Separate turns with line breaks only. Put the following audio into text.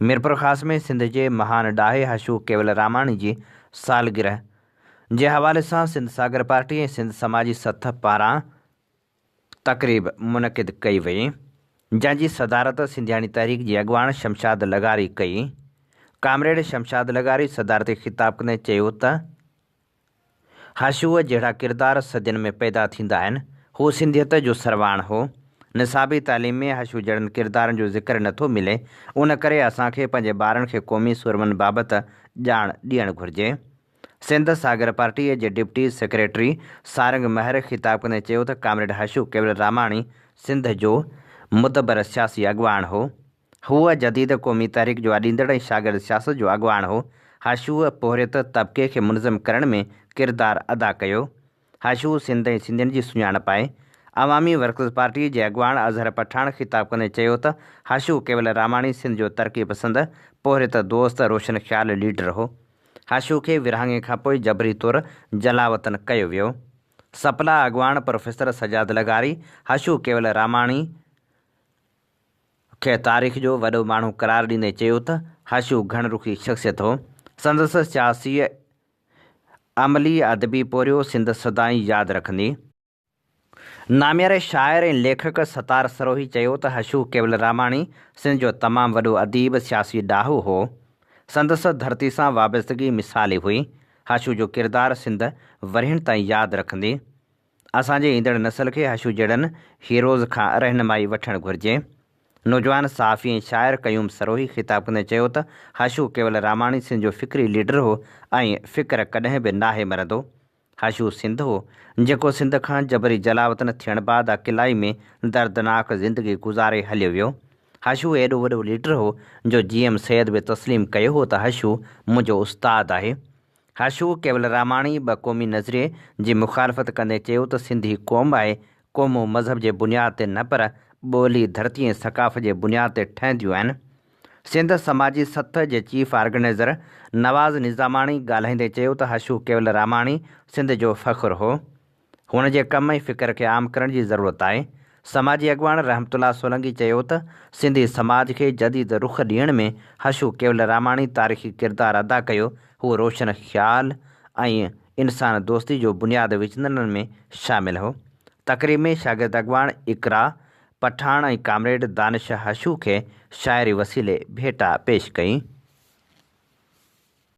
मीरपुर ख़ास में सिंध जे महान ॾाहे हशू केवल रामाणी जी सालगिरह जे हवाले सां सिंध सागर पार्टी ऐं सिंध समाजी सथ पारां तक़रीब मुनक़िद कई वई, जंहिंजी सदारत सिंधियाणी तहरीक जी अॻुवाण शमशाद लगारी कई। कामरेड शमशाद लगारी सदारती ख़िताब कंदे चयो त हशूअ जहिड़ा किरदार सदियुनि में पैदा थींदा आहिनि। हू सिंधियत जो सरवाण हो। निसाबी तालीम में हशू जहिड़नि किरदारनि जो ज़िक्र नथो मिले, उन करे असांखे पंहिंजे ॿारनि खे क़ौमी सुरमनि बाबति ॼाण ॾियणु घुरिजे। सिंध सागर पार्टीअ जे डिप्टी सेक्रेटरी सारंग महर ख़िताब कंदे चयो त कामरेड हशू केवल रामाणी सिंध जो मुतबर सियासी अॻुवाण हो। हूअ जदीद क़ौमी तहरीक जो अॾींदड़ ऐं शागिर्द सियासत जो अॻुवाण हो। हशूअ पोहरियत तबिके खे मुनज़म करण में किरदारु अदा कयो। हशू सिंध ऐं सिंधियुनि जी सुञाणप आहे। अवामी वर्कर्स पार्टी जे अॻुवाण अज़हर पठाण ख़िताब कंदे चयो त हशू केवल रामाणी सिंध जो तरक़ी पसंदि पोहरियत दोस्त रोशन ख़्याल लीडर हो। हशू खे विरहाङे खां पोइ जबरी तौरु जलावतन कयो वियो। सपला अॻुवाण प्रोफेसर सजाद लगारी हशू केवल रामाणी खे तारीख़ जो वॾो माण्हू करार ॾींदे चयो त हशू घणरुखी शख़्सियत हो। संदसि सियासी अमली अदबी पोरियो सिंध सदाईं यादि रखंदी। नामियर शाइर ऐं लेखक सतार सरोही चयो त हशू केवल रामाणी सिंध जो तमामु वॾो अदीब सियासी ॾाहो हो। संदसि धरती सां वाबस्तगी मिसाली हुई। हशू जो किरदारु सिंध वरहिण ताईं यादि रखंदी। असांजे ईंदड़ नस्ल खे हशू जहिड़नि हीरोज़ खां रहनुमाई वठणु घुरिजे। नौजवान सहाफ़ी ऐं शाइर क़यूम सरोही ख़िताब कंदे चयो त हशू केवल रामाणी सिंध जो फ़िक्री लीडर हो ऐं फ़िक्र कॾहिं बि नाहे मरंदो। हशू सिंध हो जेको सिंध खां जबरी जलावतन थियण बाद अकिलाई में दर्दनाक ज़िंदगी गुज़ारे हलियो वियो। हशू एॾो वॾो लीडर हो जो GM सैयद बि तस्लीम कयो हो त हशू मुंहिंजो उस्तादु आहे। हशू केवल रामाणी ॿ क़ौमी नज़रिए जी मुखालफ़त कंदे चयो त सिंधी क़ौम आहे। क़ौमूं मज़हब जे बुनियाद ते न पर ॿोली धरती ऐं सक़ाफ़त जे बुनियाद ते ठहंदियूं आहिनि। सिंध समाजी सथ जे चीफ ऑर्गेनाइज़र नवाज़ निज़ामाणी ॻाल्हाईंदे चयो त हशू केवल रामाणी सिंध जो फ़ख़्रु हो। हुन जे कम ऐं फ़िक्र खे आम करण जी ज़रूरत आहे। समाजी अॻुवाण रहमतुल्लाह सोलंकी चयो त सिंधी समाज खे जदीद रुख़ ॾियण में हशू केवल रामाणी तारीख़ी किरदारु अदा कयो। हू रोशन ख़्याल ऐं इंसान दोस्ती जो बुनियाद विझंदड़नि में शामिल हो। तक़रीब में शागिर्द अॻुवाण इकरा पठाण ऐं कामरेड दानिश हशू खे शाइरी वसीले भेटा पेश कई।